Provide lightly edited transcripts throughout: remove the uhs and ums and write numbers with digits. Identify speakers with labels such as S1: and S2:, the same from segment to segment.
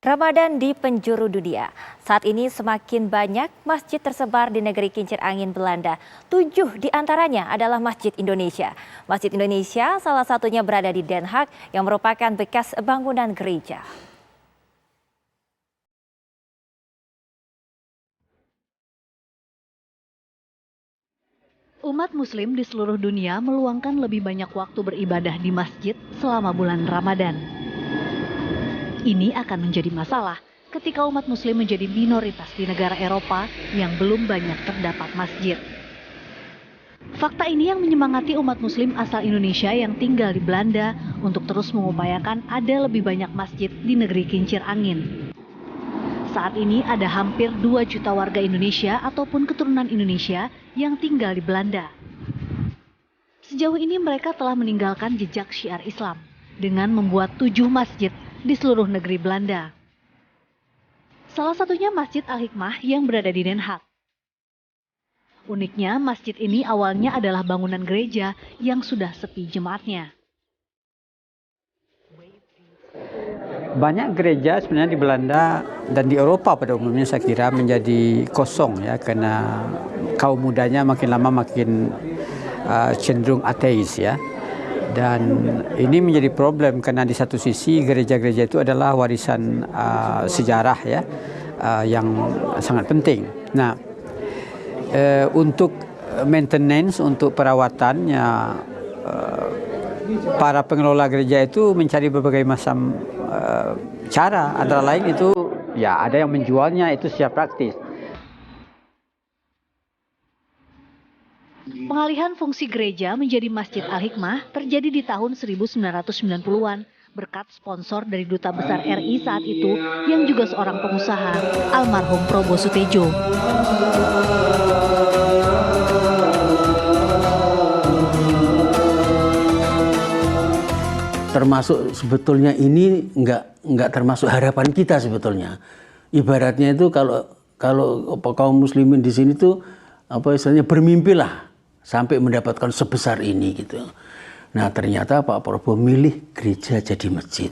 S1: Ramadan di penjuru dunia. Saat ini semakin banyak masjid tersebar di negeri kincir angin Belanda. 7 di antaranya adalah Masjid Indonesia. Masjid Indonesia salah satunya berada di Den Haag yang merupakan bekas bangunan gereja.
S2: Umat Muslim di seluruh dunia meluangkan lebih banyak waktu beribadah di masjid selama bulan Ramadan. Ini akan menjadi masalah ketika umat Muslim menjadi minoritas di negara Eropa yang belum banyak terdapat masjid. Fakta ini yang menyemangati umat Muslim asal Indonesia yang tinggal di Belanda untuk terus mengupayakan ada lebih banyak masjid di negeri kincir angin. Saat ini ada hampir 2 juta warga Indonesia ataupun keturunan Indonesia yang tinggal di Belanda. Sejauh ini mereka telah meninggalkan jejak syiar Islam dengan membuat 7 masjid di seluruh negeri Belanda. Salah satunya Masjid Al-Hikmah yang berada di Den Haag. Uniknya, masjid ini awalnya adalah bangunan gereja yang sudah sepi jemaatnya.
S3: Banyak gereja sebenarnya di Belanda dan di Eropa pada umumnya saya kira menjadi kosong ya, karena kaum mudanya makin lama makin cenderung ateis ya. Dan ini menjadi problem karena di satu sisi gereja-gereja itu adalah warisan sejarah ya, yang sangat penting. Nah, untuk maintenance, untuk perawatannya, para pengelola gereja itu mencari berbagai macam cara. Antara lain itu ya ada yang menjualnya itu secara praktis.
S2: Pengalihan fungsi gereja menjadi Masjid Al-Hikmah terjadi di tahun 1990-an berkat sponsor dari Duta Besar RI saat itu yang juga seorang pengusaha, almarhum Probo Sutejo.
S4: Termasuk sebetulnya ini nggak termasuk harapan kita sebetulnya. Ibaratnya itu kalau kaum muslimin di sini tuh apa istilahnya bermimpilah sampai mendapatkan sebesar ini gitu. Nah ternyata Pak Prabowo milih gereja jadi masjid.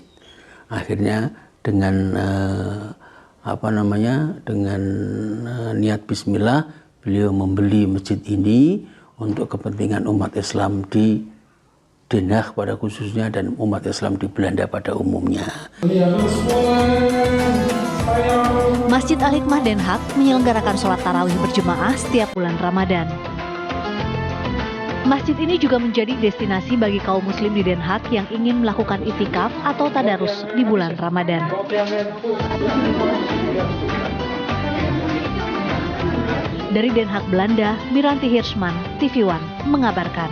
S4: Akhirnya dengan dengan niat Bismillah beliau membeli masjid ini untuk kepentingan umat Islam di Den Haag pada khususnya dan umat Islam di Belanda pada umumnya.
S2: Masjid Al-Hikmah Den Haag menyelenggarakan sholat tarawih berjemaah setiap bulan Ramadan. Masjid ini juga menjadi destinasi bagi kaum muslim di Den Haag yang ingin melakukan itikaf atau tadarus di bulan Ramadan. Dari Den Haag, Belanda, Miranti Hirschman, TV One mengabarkan.